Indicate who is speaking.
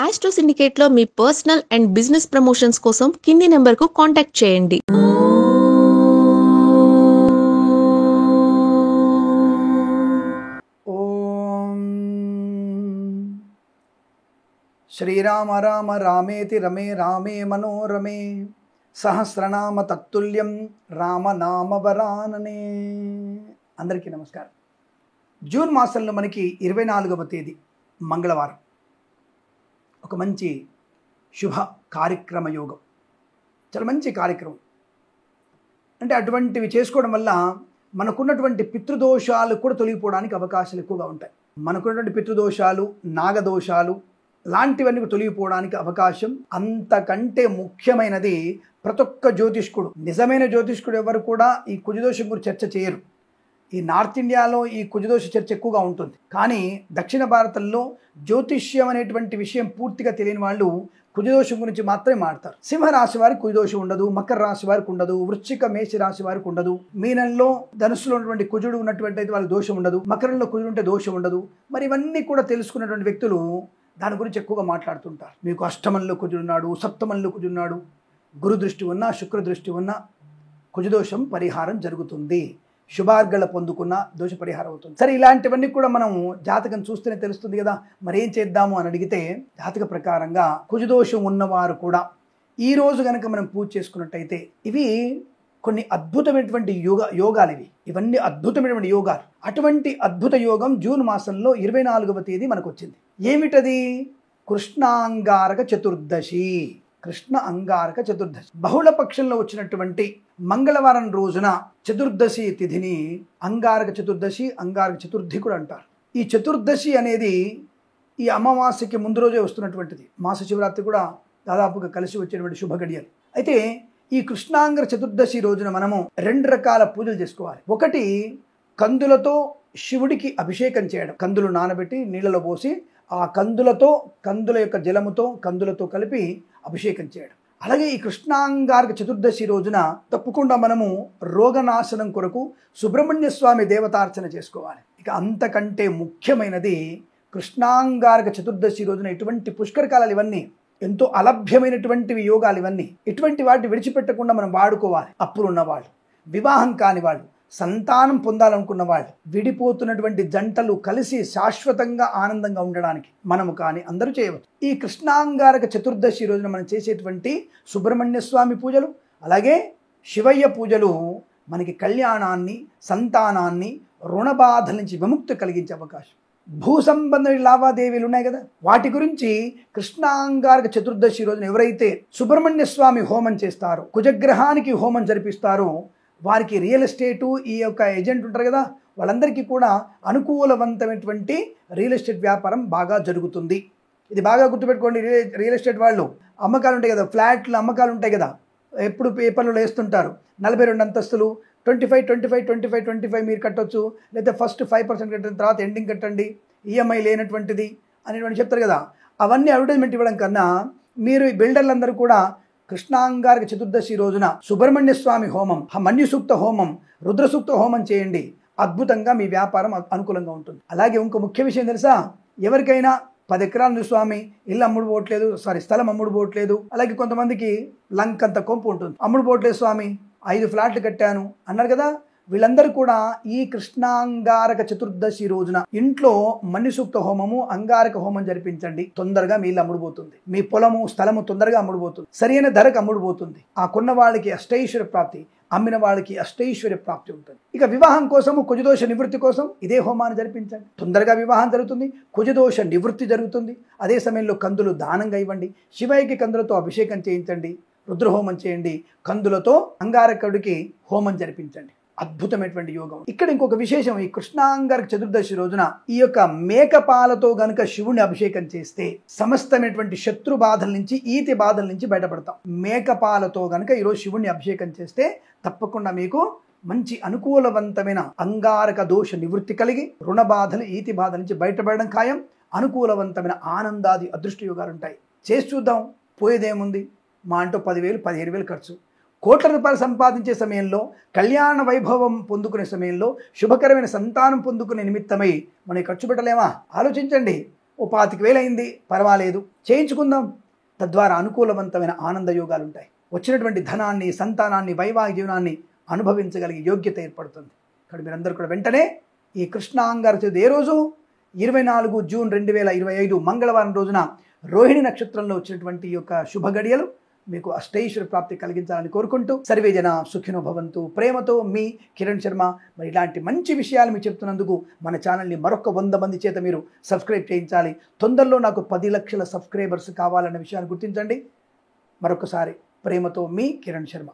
Speaker 1: Astro సిండికేట్లో మీ personal and business promotions కోసం కింది నెంబర్కు కాంటాక్ట్ చేయండి.
Speaker 2: ఓం శ్రీరామ రామ రామేతి రమే రామే మనోరమే సహస్రనామ తత్తుల్యం రామనామవరాననే. అందరికీ నమస్కారం. జూన్ మాసంలో మనకి 24వ తేదీ మంగళవారం ఒక మంచి శుభ కార్యక్రమ యోగం, చాలా మంచి కార్యక్రమం. అంటే అటువంటివి చేసుకోవడం వల్ల మనకున్నటువంటి పితృదోషాలు కూడా తొలగిపోవడానికి అవకాశాలు ఎక్కువగా ఉంటాయి. మనకున్నటువంటి పితృదోషాలు, నాగదోషాలు లాంటివన్నీ తొలగిపోవడానికి అవకాశం. అంతకంటే ముఖ్యమైనది ప్రతి ఒక్క జ్యోతిష్కుడు, నిజమైన జ్యోతిష్కుడు ఎవరు కూడా ఈ కుజదోషం గురించి చర్చ చేయరు. ఈ నార్త్ ఇండియాలో ఈ కుజదోష చర్చ ఎక్కువగా ఉంటుంది, కానీ దక్షిణ భారతంలో జ్యోతిష్యం అనేటువంటి విషయం పూర్తిగా తెలియని వాళ్ళు కుజదోషం గురించి మాత్రమే మాట్లాడతారు. సింహరాశి వారికి కుజదోషం ఉండదు, మకర రాశి వారికి ఉండదు, వృశ్చిక మేష రాశి వారికి ఉండదు, మీనంలో ధనుసులో ఉన్నటువంటి కుజుడు ఉన్నటువంటి అయితే వాళ్ళకి దోషం ఉండదు, మకరంలో కుజుడు ఉంటే దోషం ఉండదు. మరి ఇవన్నీ కూడా తెలుసుకున్నటువంటి వ్యక్తులు దాని గురించి ఎక్కువగా మాట్లాడుతుంటారు. మీకు అష్టమంలో కుజుడున్నాడు, సప్తమంలో కుజుడున్నాడు, గురు దృష్టి ఉన్నా, శుక్ర దృష్టి ఉన్నా కుజదోషం పరిహారం జరుగుతుంది, శుభార్గళ పొందుకున్న దోష పరిహారం అవుతుంది. సరే, ఇలాంటివన్నీ కూడా మనం జాతకం చూస్తేనే తెలుస్తుంది కదా. మరి ఏం చేద్దాము అని అడిగితే, జాతక ప్రకారంగా కుజదోషం ఉన్నవారు కూడా ఈ రోజు కనుక మనం పూజ చేసుకున్నట్టయితే ఇవి కొన్ని అద్భుతమైనటువంటి యోగాలు ఇవన్నీ అద్భుతమైనటువంటి యోగాలు. అటువంటి అద్భుత యోగం జూన్ మాసంలో 24వ తేదీ మనకు వచ్చింది. ఏమిటది? కృష్ణాంగారక చతుర్దశి. కృష్ణ అంగారక చతుర్దశి బహుళ పక్షంలో వచ్చినటువంటి మంగళవారం రోజున చతుర్దశి తిథిని అంగారక చతుర్దశి, అంగారక చతుర్థి కూడా అంటారు. ఈ చతుర్దశి అనేది ఈ అమావాస్యకి ముందు రోజే వస్తున్నటువంటిది. మాస శివరాత్రి కూడా దాదాపుగా కలిసి వచ్చేటువంటి శుభ గడియలు. అయితే ఈ కృష్ణాంగర చతుర్దశి రోజున మనము 2 రకాల పూజలు చేసుకోవాలి. ఒకటి, కందులతో శివుడికి అభిషేకం చేయడం. కందులు నానబెట్టి నీళ్ళలో పోసి ఆ కందుల యొక్క జలముతో కందులతో కలిపి అభిషేకం చేయడం. అలాగే ఈ కృష్ణాంగారక చతుర్దశి రోజున తప్పకుండా మనము రోగనాశనం కొరకు సుబ్రహ్మణ్య స్వామి దేవతార్చన చేసుకోవాలి. ఇక అంతకంటే ముఖ్యమైనది కృష్ణాంగారక చతుర్దశి రోజున ఇటువంటి పుష్కరకాలాలు ఇవన్నీ ఎంతో అలభ్యమైనటువంటివి యోగాలు ఇవన్నీ. ఇటువంటి వాటిని విడిచిపెట్టకుండా మనం వాడుకోవాలి. అప్పులున్న వాళ్ళు, వివాహం కాని వాళ్ళు, సంతానం పొందాలనుకున్న వాళ్ళు, విడిపోతున్నటువంటి జంటలు కలిసి శాశ్వతంగా ఆనందంగా ఉండడానికి మనము కానీ అందరూ చేయవచ్చు. ఈ కృష్ణాంగారక చతుర్దశి రోజున మనం చేసేటువంటి సుబ్రహ్మణ్య స్వామి పూజలు, అలాగే శివయ్య పూజలు మనకి కళ్యాణాన్ని, సంతానాన్ని, రుణబాధల నుంచి విముక్తి కలిగించే అవకాశం. భూ సంబంధ లావాదేవీలు ఉన్నాయి కదా, వాటి గురించి కృష్ణాంగారక చతుర్దశి రోజున ఎవరైతే సుబ్రహ్మణ్య స్వామి హోమం చేస్తారో, కుజగ్రహానికి హోమం జరిపిస్తారో, వారికి రియల్ ఎస్టేటు ఈ యొక్క ఏజెంట్ ఉంటారు కదా, వాళ్ళందరికీ కూడా అనుకూలవంతమైనటువంటి రియల్ ఎస్టేట్ వ్యాపారం బాగా జరుగుతుంది. ఇది బాగా గుర్తుపెట్టుకోండి. రియల్ ఎస్టేట్ వాళ్ళు అమ్మకాలు ఉంటాయి కదా, ఫ్లాట్లు అమ్మకాలు ఉంటాయి కదా, ఎప్పుడు పేపర్లో వేస్తుంటారు. 42 అంతస్తులు 25 మీరు కట్టొచ్చు, లేదా ఫస్ట్ 5% కట్టిన తర్వాత ఎండింగ్ కట్టండి, ఈఎంఐ లేనటువంటిది అనేటువంటి చెప్తారు కదా. అవన్నీ అడ్వర్టైజ్మెంట్ ఇవ్వడం కన్నా మీరు ఈ బిల్డర్లందరూ కూడా కృష్ణాంగారక చతుర్దశి రోజున సుబ్రహ్మణ్య స్వామి హోమం, మన్యు సూక్త హోమం, రుద్ర సూక్త హోమం చేయండి. అద్భుతంగా మీ వ్యాపారం అనుకూలంగా ఉంటుంది. అలాగే ఇంకో ముఖ్య విషయం తెలుసా, ఎవరికైనా 10 ఎకరాలు స్వామి ఇల్లు అమ్ముడు పోవట్లేదు, స్థలం అమ్ముడు పోవట్లేదు, అలాగే కొంతమందికి లంకంత కొంపు ఉంటుంది, అమ్ముడు పోవట్లేదు స్వామి, 5 ఫ్లాట్లు కట్టాను అన్నారు కదా, వీళ్ళందరూ కూడా ఈ కృష్ణాంగారక చతుర్దశి రోజున ఇంట్లో మన్యుసూక్త హోమము, అంగారక హోమం జరిపించండి. తొందరగా మీ ఇల్లు అమ్ముడుపోతుంది, మీ పొలము, స్థలము తొందరగా అమ్ముడుపోతుంది, సరైన ధరకు అమ్ముడుపోతుంది. ఆ కొన్న వాళ్ళకి అష్టైశ్వర్య ప్రాప్తి, అమ్మిన వాళ్ళకి అష్టైశ్వర్య ప్రాప్తి ఉంటుంది. ఇక వివాహం కోసము, కుజదోష నివృత్తి కోసం ఇదే హోమాన్ని జరిపించండి. తొందరగా వివాహం జరుగుతుంది, కుజదోష నివృత్తి జరుగుతుంది. అదే సమయంలో కందులు దానంగా ఇవ్వండి, శివయ్యకి కందులతో అభిషేకం చేయించండి, రుద్రహోమం చేయండి, కందులతో అంగారకుడికి హోమం జరిపించండి. అద్భుతమైనటువంటి యోగం. ఇక్కడ ఇంకొక విశేషం, ఈ కృష్ణాంగారక చతుర్దశి రోజున ఈ యొక్క మేకపాలతో గనుక శివుని అభిషేకం చేస్తే సమస్తమైనటువంటి శత్రు బాధల నుంచి, ఈతి బాధల నుంచి బయటపడతాం. మేకపాలతో గనుక ఈరోజు శివుని అభిషేకం చేస్తే తప్పకుండా మీకు మంచి అనుకూలవంతమైన అంగారక దోష నివృత్తి కలిగి రుణ బాధలు, ఈతి బాధల నుంచి బయటపడడం ఖాయం. అనుకూలవంతమైన ఆనందాది అదృష్ట యోగాలు ఉంటాయి. చేసి చూద్దాం, పోయేదేముంది. మా అంటూ 10,000 15,000 ఖర్చు. కోట్ల రూపాయలు సంపాదించే సమయంలో, కళ్యాణ వైభవం పొందుకునే సమయంలో, శుభకరమైన సంతానం పొందుకునే నిమిత్తమై మనం ఖర్చు పెట్టలేమా? ఆలోచించండి. ఓ 25,000 అయింది, పర్వాలేదు, చేయించుకుందాం. తద్వారా అనుకూలవంతమైన ఆనంద యోగాలు ఉంటాయి. వచ్చినటువంటి ధనాన్ని, సంతానాన్ని, వైవాహిక జీవనాన్ని అనుభవించగలిగే యోగ్యత ఏర్పడుతుంది. ఇక్కడ మీరందరూ కూడా వెంటనే ఈ కృష్ణాంగార చతుర్థి ఏ రోజు 24 జూన్ 2025 మంగళవారం రోజున రోహిణి నక్షత్రంలో వచ్చినటువంటి ఈ యొక్క శుభ గడియలు మీకు అష్టైశ్వర ప్రాప్తి కలిగించాలని కోరుకుంటూ సర్వే జన సుఖినో భవంతు. ప్రేమతో మీ కిరణ్ శర్మ. మరి ఇలాంటి మంచి విషయాలు మీకు చెప్తున్నందుకు మన ఛానల్ని మరొక 100 మంది చేత మీరు సబ్స్క్రైబ్ చేయించాలి. తొందరలో నాకు 10 లక్షల సబ్స్క్రైబర్స్ కావాలన్న విషయాన్ని గుర్తించండి. మరొకసారి ప్రేమతో మీ కిరణ్ శర్మ.